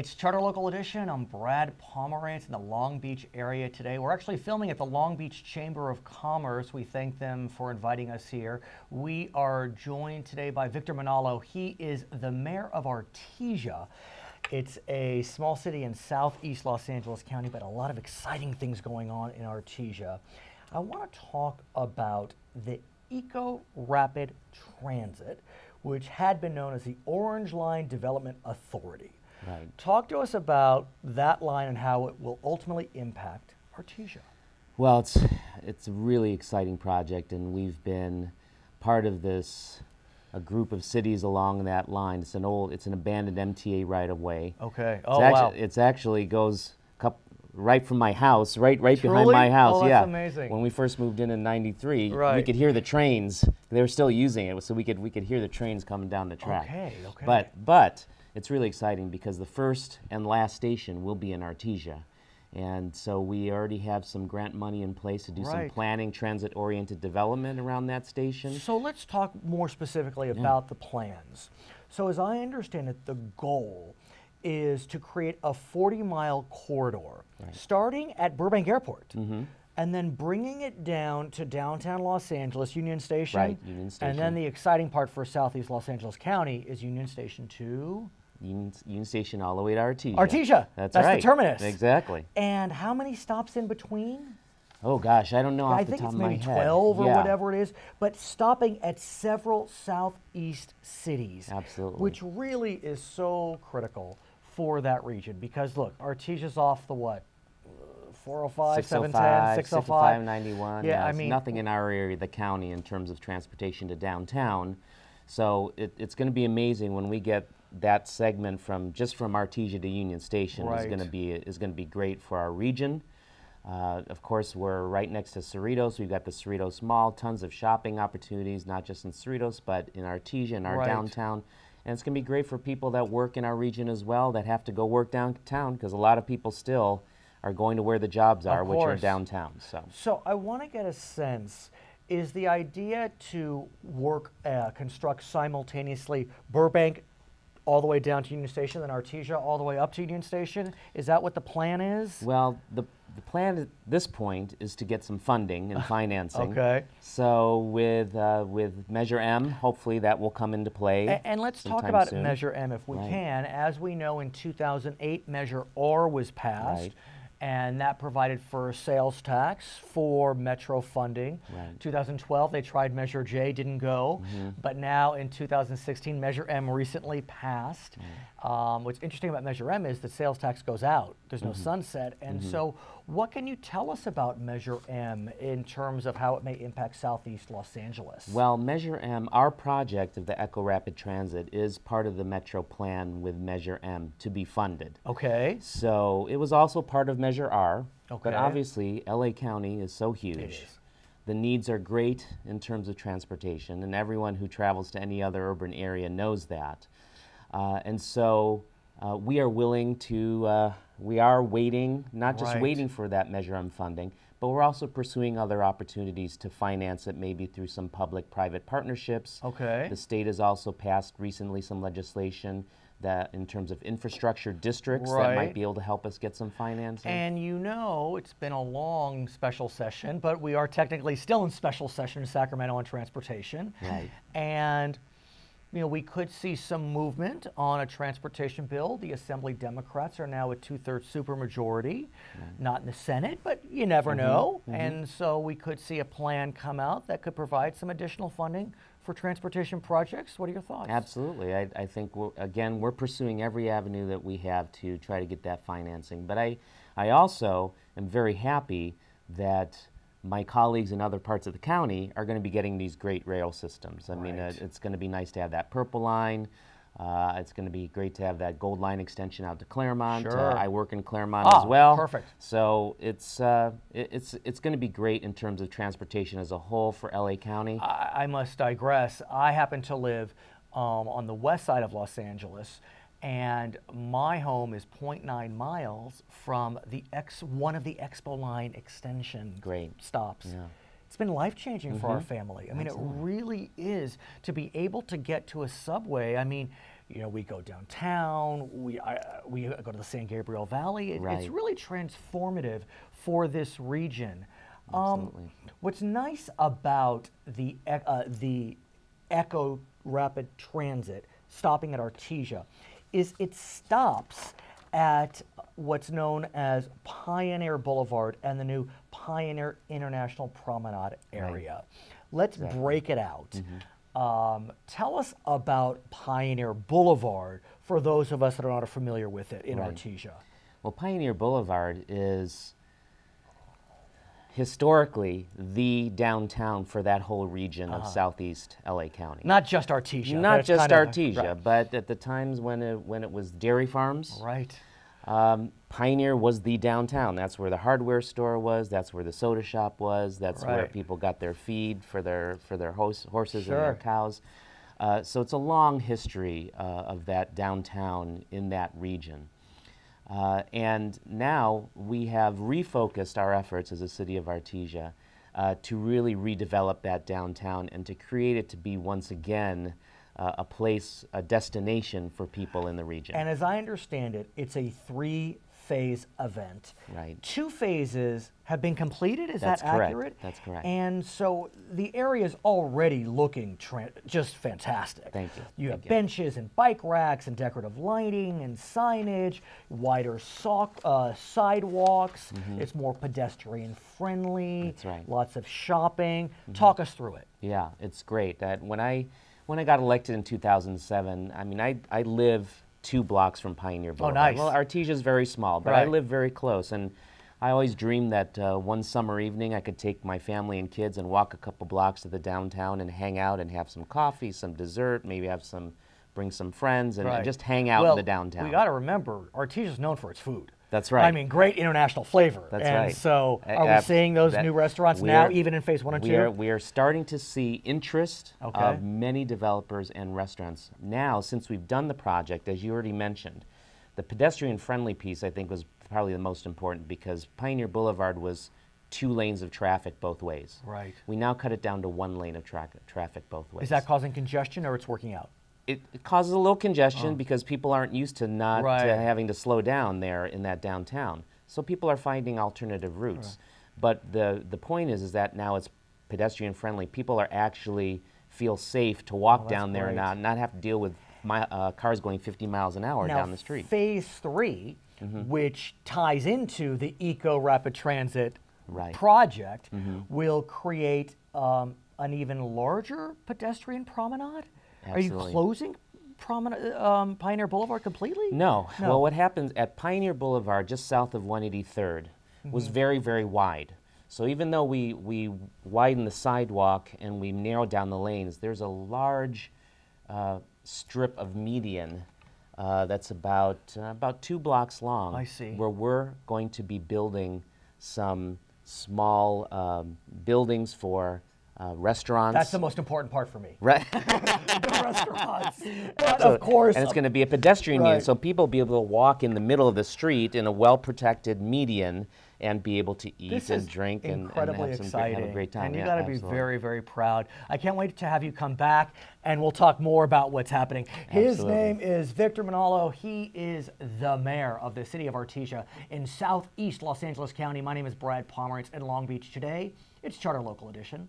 It's Charter Local Edition. I'm Brad Pomerance in the Long Beach area today. We're actually filming at the Long Beach Chamber of Commerce. We thank them for inviting us here. We are joined today by Victor Manalo. He is the mayor of Artesia. It's a small city in southeast Los Angeles County, but a lot of exciting things going on in Artesia. I want to talk about the Eco Rapid Transit, which had been known as the Orange Line Development Authority. Right. Talk to us about that line and how it will ultimately impact Artesia. Well, it's a really exciting project, and we've been part of this, a group of cities along that line. It's an abandoned MTA right of way. Okay. Wow. It actually goes right from my house, right behind Truly? my house. Oh, that's yeah. amazing. When we first moved in '93, right, we could hear the trains. They were still using it, so we could hear the trains coming down the track. Okay. Okay. But it's really exciting because the first and last station will be in Artesia. And so we already have some grant money in place to do some planning, transit-oriented development around that station. So let's talk more specifically about the plans. So as I understand it, the goal is to create a 40-mile corridor, starting at Burbank Airport, and then bringing it down to downtown Los Angeles, Union Station. Right, Union Station. And then the exciting part for southeast Los Angeles County is Union Station to? Union Station all the way to Artesia. Artesia. That's right. The terminus. Exactly. And how many stops in between? Oh gosh, I don't know off the top of my head. I think it's maybe 12 or whatever it is, but stopping at several southeast cities. Absolutely. Which really is so critical for that region because look, Artesia's off the what? 405, 710, 605, 91. Yeah, I there's mean, nothing in our area, the county, in terms of transportation to downtown. So it's going to be amazing when we get that segment from Artesia to Union Station. Is going to be great for our region. Of course, we're right next to Cerritos. We've got the Cerritos Mall, tons of shopping opportunities, not just in Cerritos, but in Artesia and our downtown. And it's going to be great for people that work in our region as well, that have to go work downtown, because a lot of people still are going to where the jobs are, which are downtown. So I want to get a sense, is the idea to construct simultaneously Burbank all the way down to Union Station, then Artesia all the way up to Union Station? Is that what the plan is? Well, the plan at this point is to get some funding and financing. Okay. So with Measure M, hopefully that will come into play. And let's talk about soon. Measure M if we can. As we know, in 2008, Measure R was passed. And that provided for a sales tax for metro funding. 2012, they tried Measure J, didn't go. But now in 2016, Measure M recently passed. What's interesting about Measure M is the sales tax goes out. There's no sunset. And so what can you tell us about Measure M in terms of how it may impact southeast Los Angeles? Well, Measure M, our project of the Eco Rapid Transit, is part of the metro plan with Measure M to be funded. Okay. So it was also part of Measure R. Okay. But obviously, LA County is so huge. It is. The needs are great in terms of transportation, and everyone who travels to any other urban area knows that. And so we are willing to, we are waiting, not just waiting for that Measure M funding, but we're also pursuing other opportunities to finance it, maybe through some public-private partnerships. Okay. The state has also passed recently some legislation that in terms of infrastructure districts that might be able to help us get some financing. And you know, it's been a long special session, but we are technically still in special session in Sacramento on transportation. And you know, we could see some movement on a transportation bill. The Assembly Democrats are now a 2/3 supermajority, not in the Senate, but you never know. And so we could see a plan come out that could provide some additional funding for transportation projects. What are your thoughts? Absolutely. I think, again, we're pursuing every avenue that we have to try to get that financing. But I also am very happy that my colleagues in other parts of the county are going to be getting these great rail systems. I mean, it's going to be nice to have that Purple Line. It's going to be great to have that Gold Line extension out to Claremont. I work in Claremont as well. Perfect. So it's going to be great in terms of transportation as a whole for LA County. I must digress. I happen to live on the west side of Los Angeles, and my home is 0.9 miles from one of the Expo Line extension stops. It's been life-changing for our family. I mean, it really is to be able to get to a subway. I mean, You know, we go downtown, we go to the San Gabriel Valley. It's really transformative for this region. Absolutely. What's nice about the Echo Rapid Transit stopping at Artesia is it stops at what's known as Pioneer Boulevard and the new Pioneer International Promenade area. Let's break it out. Tell us about Pioneer Boulevard for those of us that are not familiar with it in Artesia. Well, Pioneer Boulevard is historically the downtown for that whole region of southeast LA County. Not just Artesia. Not just Artesia, but at the times when it was dairy farms. Pioneer was the downtown. That's where the hardware store was. That's where the soda shop was. That's where people got their feed for their horses and their cows. So it's a long history of that downtown in that region. And now we have refocused our efforts as a city of Artesia to really redevelop that downtown and to create it to be once again a place, a destination for people in the region. And as I understand it, it's a 3-phase event. 2 phases have been completed, is that accurate? That's correct. And so the area is already looking just fantastic. Thank you. You have benches and bike racks and decorative lighting and signage, wider sidewalks. It's more pedestrian friendly. That's right. Lots of shopping. Talk us through it. Yeah, it's great. When I got elected in 2007, I mean, I live 2 blocks from Pioneer Boulevard. Oh, nice. Well, Artesia is very small, but I live very close, and I always dreamed that one summer evening I could take my family and kids and walk a couple blocks to the downtown and hang out and have some coffee, some dessert, maybe bring some friends and just hang out in the downtown. We got to remember, Artesia is known for its food. That's right. I mean, great international flavor. That's and right. So are we seeing those new restaurants now, even in phase 1 and 2? We are starting to see interest of many developers and restaurants. Now, since we've done the project, as you already mentioned, the pedestrian-friendly piece, I think, was probably the most important because Pioneer Boulevard was 2 lanes of traffic both ways. We now cut it down to 1 lane of traffic both ways. Is that causing congestion or it's working out? It causes a little congestion because people aren't used to not having to slow down there in that downtown. So people are finding alternative routes. But the point is that now it's pedestrian friendly. People are actually feel safe to walk down there and not have to deal with cars going 50 miles an hour down the street. Phase 3, which ties into the Eco Rapid Transit project, will create an even larger pedestrian promenade? Absolutely. Are you closing Pioneer Boulevard completely? No. Well, what happens at Pioneer Boulevard, just south of 183rd, was very, very wide. So even though we widened the sidewalk and we narrowed down the lanes, there's a large strip of median that's about 2 blocks long. I see. Where we're going to be building some small buildings for restaurants. That's the most important part for me. Right. The restaurants. But of course. And it's going to be a pedestrian median, so people will be able to walk in the middle of the street in a well-protected median and be able to eat and drink and have a great time. And you got to be very, very proud. I can't wait to have you come back and we'll talk more about what's happening. His name is Victor Manalo. He is the mayor of the city of Artesia in southeast Los Angeles County. My name is Brad Pomerance in Long Beach. Today, it's Charter Local Edition.